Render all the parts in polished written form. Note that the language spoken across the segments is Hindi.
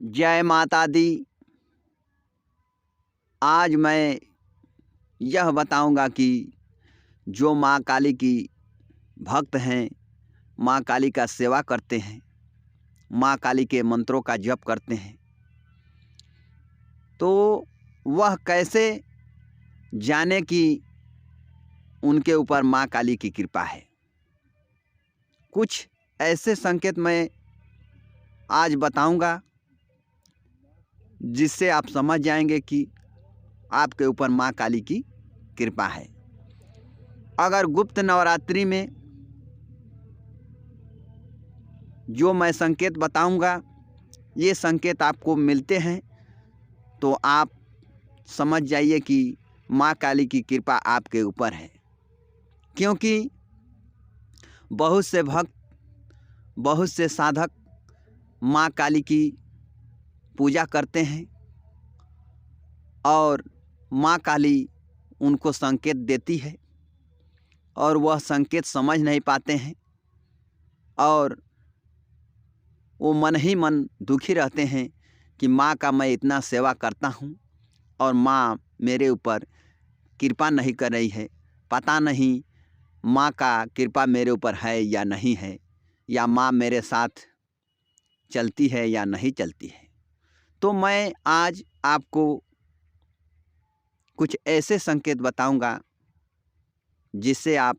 जय माता दी। आज मैं यह बताऊंगा कि जो माँ काली की भक्त हैं, माँ काली का सेवा करते हैं, माँ काली के मंत्रों का जप करते हैं, तो वह कैसे जाने कि उनके ऊपर माँ काली की कृपा है। कुछ ऐसे संकेत मैं आज बताऊंगा जिससे आप समझ जाएंगे कि आपके ऊपर माँ काली की कृपा है। अगर गुप्त नवरात्रि में जो मैं संकेत बताऊंगा, ये संकेत आपको मिलते हैं तो आप समझ जाइए कि माँ काली की कृपा आपके ऊपर है। क्योंकि बहुत से भक्त, बहुत से साधक माँ काली की पूजा करते हैं और माँ काली उनको संकेत देती है और वह संकेत समझ नहीं पाते हैं और वो मन ही मन दुखी रहते हैं कि माँ का मैं इतना सेवा करता हूँ और माँ मेरे ऊपर कृपा नहीं कर रही है। पता नहीं माँ का कृपा मेरे ऊपर है या नहीं है, या माँ मेरे साथ चलती है या नहीं चलती है। तो मैं आज आपको कुछ ऐसे संकेत बताऊंगा जिससे आप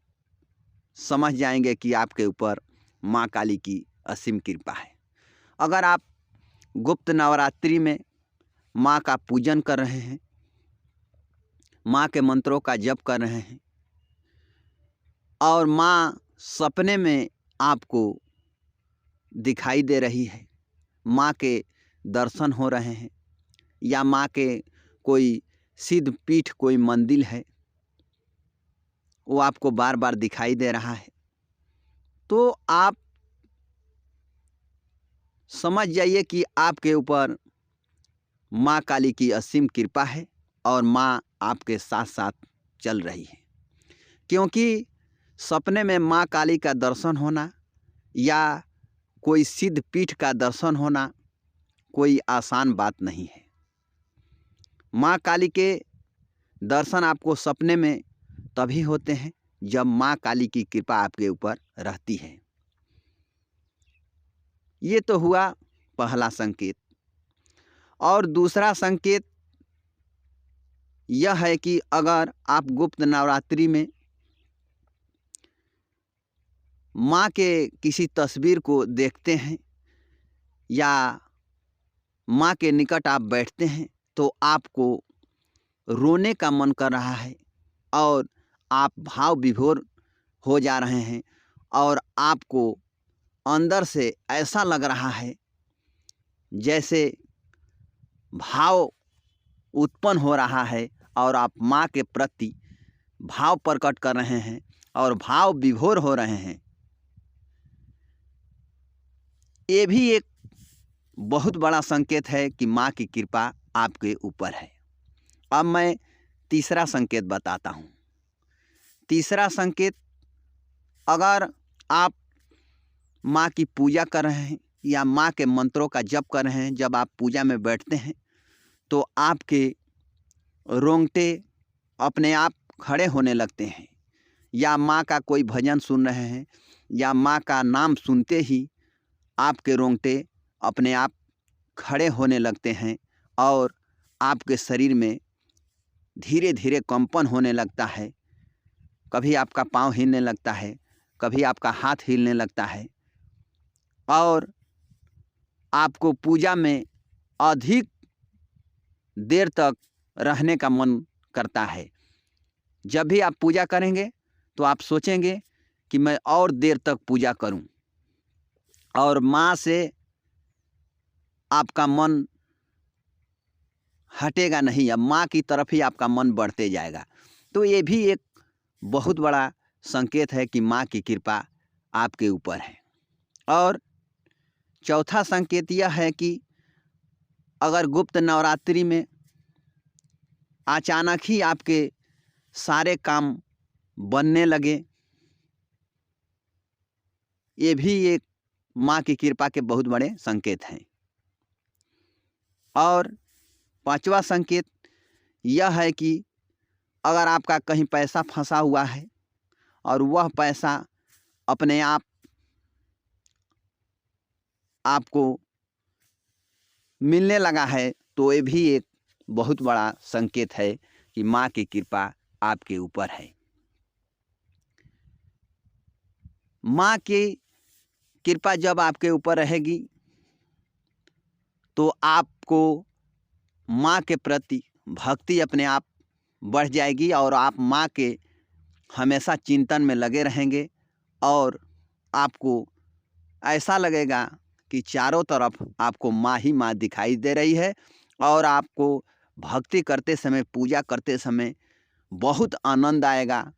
समझ जाएंगे कि आपके ऊपर माँ काली की असीम कृपा है। अगर आप गुप्त नवरात्रि में माँ का पूजन कर रहे हैं, माँ के मंत्रों का जप कर रहे हैं और माँ सपने में आपको दिखाई दे रही है, माँ के दर्शन हो रहे हैं, या माँ के कोई सिद्ध पीठ, कोई मंदिर है, वो आपको बार बार दिखाई दे रहा है, तो आप समझ जाइए कि आपके ऊपर माँ काली की असीम कृपा है और माँ आपके साथ साथ चल रही है। क्योंकि सपने में माँ काली का दर्शन होना या कोई सिद्ध पीठ का दर्शन होना कोई आसान बात नहीं है। माँ काली के दर्शन आपको सपने में तभी होते हैं जब माँ काली की कृपा आपके ऊपर रहती है। ये तो हुआ पहला संकेत। और दूसरा संकेत यह है कि अगर आप गुप्त नवरात्रि में माँ के किसी तस्वीर को देखते हैं या माँ के निकट आप बैठते हैं तो आपको रोने का मन कर रहा है और आप भाव विभोर हो जा रहे हैं और आपको अंदर से ऐसा लग रहा है जैसे भाव उत्पन्न हो रहा है और आप माँ के प्रति भाव प्रकट कर रहे हैं और भाव विभोर हो रहे हैं। ये भी एक बहुत बड़ा संकेत है कि माँ की कृपा आपके ऊपर है। अब मैं तीसरा संकेत बताता हूँ। तीसरा संकेत, अगर आप माँ की पूजा कर रहे हैं या माँ के मंत्रों का जप कर रहे हैं, जब आप पूजा में बैठते हैं तो आपके रोंगटे अपने आप खड़े होने लगते हैं, या माँ का कोई भजन सुन रहे हैं या माँ का नाम सुनते ही आपके रोंगटे अपने आप खड़े होने लगते हैं और आपके शरीर में धीरे धीरे कंपन होने लगता है। कभी आपका पाँव हिलने लगता है, कभी आपका हाथ हिलने लगता है और आपको पूजा में अधिक देर तक रहने का मन करता है। जब भी आप पूजा करेंगे तो आप सोचेंगे कि मैं और देर तक पूजा करूं, और माँ से आपका मन हटेगा नहीं, अब माँ की तरफ ही आपका मन बढ़ते जाएगा। तो ये भी एक बहुत बड़ा संकेत है कि माँ की कृपा आपके ऊपर है। और चौथा संकेत यह है कि अगर गुप्त नवरात्रि में अचानक ही आपके सारे काम बनने लगे, ये भी एक माँ की कृपा के बहुत बड़े संकेत हैं। और पांचवा संकेत यह है कि अगर आपका कहीं पैसा फंसा हुआ है और वह पैसा अपने आप आपको मिलने लगा है, तो ये भी एक बहुत बड़ा संकेत है कि माँ की कृपा आपके ऊपर है। माँ की कृपा जब आपके ऊपर रहेगी तो आपको माँ के प्रति भक्ति अपने आप बढ़ जाएगी और आप माँ के हमेशा चिंतन में लगे रहेंगे और आपको ऐसा लगेगा कि चारों तरफ आपको माँ ही माँ दिखाई दे रही है और आपको भक्ति करते समय, पूजा करते समय बहुत आनंद आएगा।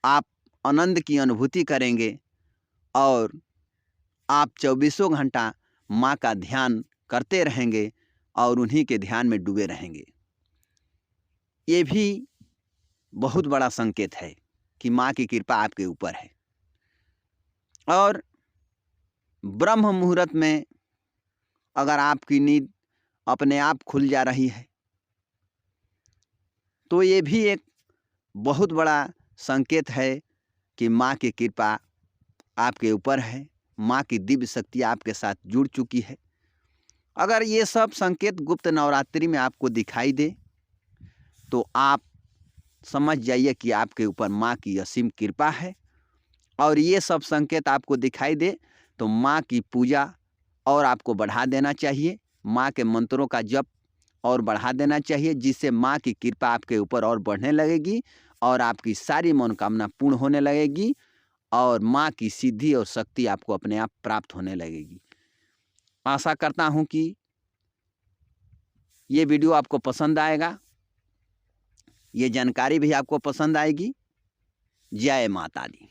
आप आनंद की अनुभूति करेंगे और आप 24 घंटा माँ का ध्यान करते रहेंगे और उन्हीं के ध्यान में डूबे रहेंगे। ये भी बहुत बड़ा संकेत है कि माँ की कृपा आपके ऊपर है। और ब्रह्म मुहूर्त में अगर आपकी नींद अपने आप खुल जा रही है तो ये भी एक बहुत बड़ा संकेत है कि माँ की कृपा आपके ऊपर है, माँ की दिव्य शक्ति आपके साथ जुड़ चुकी है। अगर ये सब संकेत गुप्त नवरात्रि में आपको दिखाई दे तो आप समझ जाइए कि आपके ऊपर माँ की असीम कृपा है। और ये सब संकेत आपको दिखाई दे तो माँ की पूजा और आपको बढ़ा देना चाहिए, माँ के मंत्रों का जप और बढ़ा देना चाहिए, जिससे माँ की कृपा आपके ऊपर और बढ़ने लगेगी और आपकी सारी मनोकामना पूर्ण होने लगेगी और माँ की सिद्धि और शक्ति आपको अपने आप प्राप्त होने लगेगी। आशा करता हूँ कि ये वीडियो आपको पसंद आएगा, ये जानकारी भी आपको पसंद आएगी। जय माता दी।